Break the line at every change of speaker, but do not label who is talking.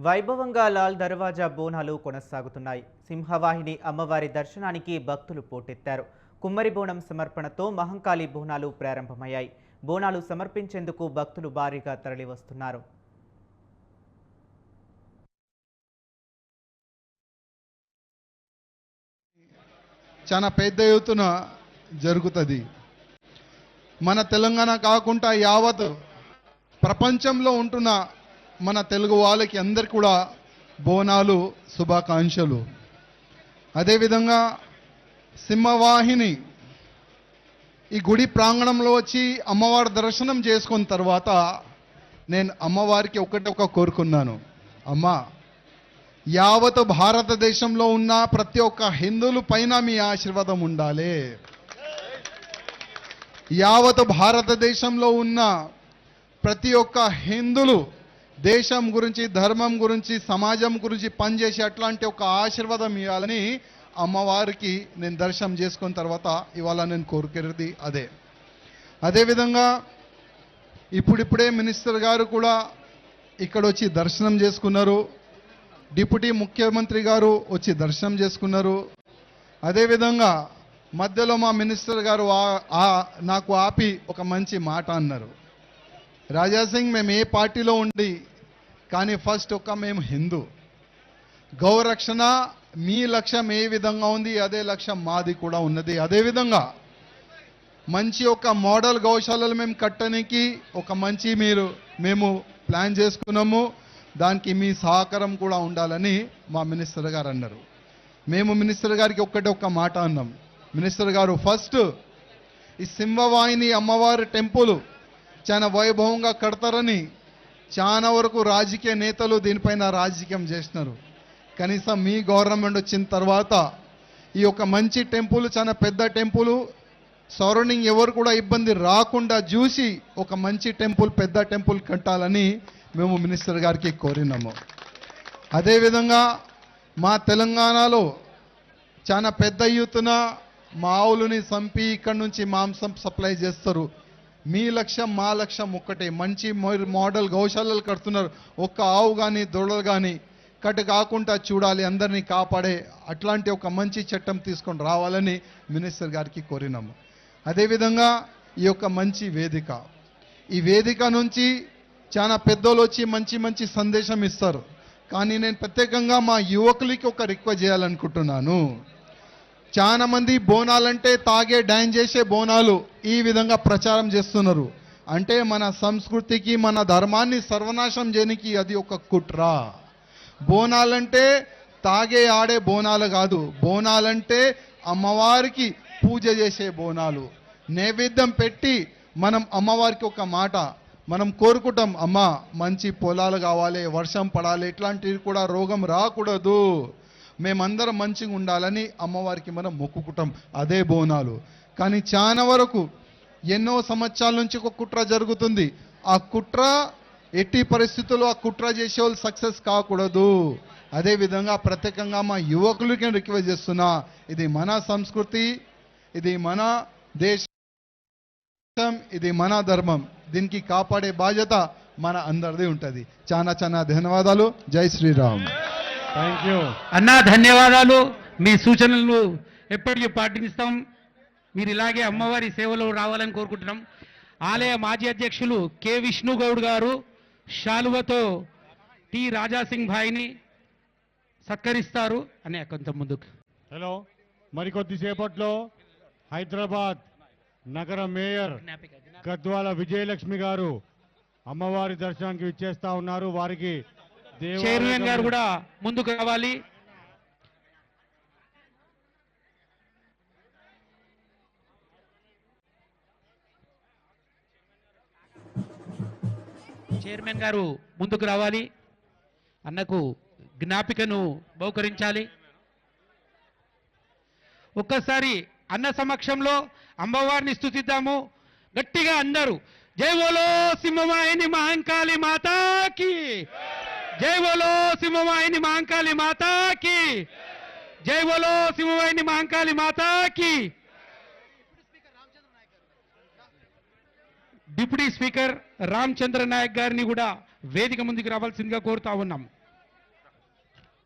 వైభవంగా లాల్ దర్వాజా బోనాలు కొనసాగుతున్నాయి. సింహవాహిని అమ్మవారి దర్శనానికి భక్తులు పోటెత్తారు. కుమ్మరి బోనం సమర్పణతో మహంకాళి బోనాలు ప్రారంభమయ్యాయి. బోనాలు సమర్పించేందుకు భక్తులు భారీగా తరలివస్తున్నారు.
చాలా పెద్ద ఎత్తున జరుగుతుంది. మన తెలంగాణ కాకుండా యావత్ ప్రపంచంలో ఉంటున్న మన తెలుగు వాళ్ళకి అందరికి కూడా బోనాలు శుభాకాంక్షలు. అదేవిధంగా సింహవాహిని ఈ గుడి ప్రాంగణంలో వచ్చి అమ్మవారి దర్శనం చేసుకున్న తర్వాత నేను అమ్మవారికి ఒకటి కోరుకున్నాను. అమ్మ, యావత్ భారతదేశంలో ఉన్న ప్రతి ఒక్క హిందువుల పైన మీ ఆశీర్వాదం ఉండాలి. యావత్ భారతదేశంలో ఉన్న ప్రతి ఒక్క హిందువులు దేశం గురించి, ధర్మం గురించి, సమాజం గురించి పనిచేసి అట్లాంటి ఒక ఆశీర్వాదం ఇవ్వాలని అమ్మవారికి నేను దర్శనం చేసుకున్న తర్వాత ఇవాళ నేను కోరుకునేది అదే. అదేవిధంగా ఇప్పుడిప్పుడే మినిస్టర్ గారు కూడా ఇక్కడ వచ్చి దర్శనం చేసుకున్నారు. డిప్యూటీ ముఖ్యమంత్రి గారు వచ్చి దర్శనం చేసుకున్నారు. అదేవిధంగా మధ్యలో మా మినిస్టర్ గారు నాకు ఆపి ఒక మంచి మాట అన్నారు. రాజాసింగ్, మేము ఏ పార్టీలో ఉండి కానీ ఫస్ట్ మేము హిందూ గౌరక్షణ మీ లక్ష్యం ఏ విధంగా ఉంది అదే లక్ష్యం మాది కూడా ఉన్నది. అదేవిధంగా మంచి ఒక మోడల్ గౌశాలలు మేము కట్టడానికి ఒక మంచి మేము ప్లాన్ చేసుకున్నాము. దానికి మీ సహకారం కూడా ఉండాలని మా మినిస్టర్ గారు అన్నారు. మేము మినిస్టర్ గారికి ఒక్క మాట అన్నాం. మినిస్టర్ గారు, ఫస్ట్ ఈ సింహవాహిని అమ్మవారి టెంపుల్ చాలా వైభవంగా కడతారని చాలా వరకు రాజకీయ నేతలు దీనిపైన రాజకీయం చేసినారు. కనీసం మీ గవర్నమెంట్ వచ్చిన తర్వాత ఈ యొక్క మంచి టెంపుల్, చాలా పెద్ద టెంపుల్, సరౌండింగ్ ఎవరు కూడా ఇబ్బంది రాకుండా చూసి ఒక మంచి టెంపుల్, పెద్ద టెంపుల్ కట్టాలని మేము మినిస్టర్ గారికి కోరినాము. అదేవిధంగా మా తెలంగాణలో చాలా పెద్ద ఎత్తున మా ఆవులని చంపి ఇక్కడి నుంచి మాంసం సప్లై చేస్తారు. మీ లక్ష్యం మా లక్ష్యం ఒక్కటే, మంచి మోడల్ గౌశాలలు కడుతున్నారు. ఒక్క ఆవు కానీ దొడలు కానీ కట్టు కాకుండా చూడాలి, అందరినీ కాపాడే అట్లాంటి ఒక మంచి చట్టం తీసుకొని రావాలని మినిస్టర్ గారికి కోరినాము. అదేవిధంగా ఈ యొక్క మంచి వేదిక, ఈ వేదిక నుంచి చాలా పెద్దోళ్ళు వచ్చి మంచి మంచి సందేశం ఇస్తారు. కానీ నేను ప్రత్యేకంగా మా యువకులకి ఒక రిక్వెస్ట్ చేయాలనుకుంటున్నాను. చాలా మంది బోనాలంటే తాగే డాన్స్ చేసే బోనాలు ఈ విధంగా ప్రచారం చేస్తున్నారు. అంటే మన సంస్కృతికి, మన ధర్మాన్ని సర్వనాశం చేయడానికి అది ఒక కుట్ర. బోనాలంటే తాగే ఆడే బోనాలు కాదు. బోనాలంటే అమ్మవారికి పూజ చేసే బోనాలు. నైవేద్యం పెట్టి మనం అమ్మవారికి ఒక మాట మనం కోరుకుంటాం, అమ్మ మంచి పొలాలు కావాలి, వర్షం పడాలి, ఇట్లాంటివి కూడా రోగం రాకూడదు, మేమందరం మంచిగా ఉండాలని అమ్మవారికి మనం మొక్కుకుంటాం. అదే బోనాలు. కానీ చాలా వరకు ఎన్నో సంవత్సరాల నుంచి ఒక కుట్ర జరుగుతుంది. ఆ కుట్ర ఎట్టి పరిస్థితుల్లో ఆ కుట్ర చేసే వాళ్ళు సక్సెస్ కాకూడదు. అదేవిధంగా ప్రత్యేకంగా మా యువకులకి రిక్వెస్ట్ చేస్తున్నా, ఇది మన సంస్కృతి, ఇది మన దేశం, ఇది మన ధర్మం, దీనికి కాపాడే బాధ్యత మన అందరిది ఉంటుంది. చాలా చాలా ధన్యవాదాలు. జై శ్రీరామ్.
థ్యాంక్ యూ అన్నా, ధన్యవాదాలు. మీ సూచనలు ఎప్పటికీ పాటిస్తాం. మీరు ఇలాగే అమ్మవారి సేవలో రావాలని కోరుకుంటున్నాం. ఆలయ మాజీ అధ్యక్షులు కె విష్ణుగౌడ్ గారు శాలువతో టి రాజాసింగ్ భాయ్ని సత్కరిస్తారు అనే కొంత ముందుకు.
హలో, మరికొద్దిసేపట్లో హైదరాబాద్ నగర మేయర్ గద్వాల విజయలక్ష్మి గారు అమ్మవారి దర్శనానికి విచ్చేస్తా ఉన్నారు. వారికి
చైర్మన్ గారు కూడా ముందుకు రావాలి. చైర్మన్ గారు ముందుకు రావాలి. అన్నకు జ్ఞాపికను బహుకరించాలి. ఒక్కసారి అన్న సమక్షంలో అమ్మవారిని స్తుతిద్దాము గట్టిగా అందరూ. జై బోలో సింహవాహిని మహంకాళి మాతాకి, జై బోలో సింహవాహిని మహంకాళి మాతాకి, జై బోలో సింహవాహిని మహంకాళి మాతాకి. డిప్యూటీ స్పీకర్ రామచంద్ర నాయక్ గారిని కూడా వేదిక ముందుకు రావాల్సిందిగా కోరుతా ఉన్నాం.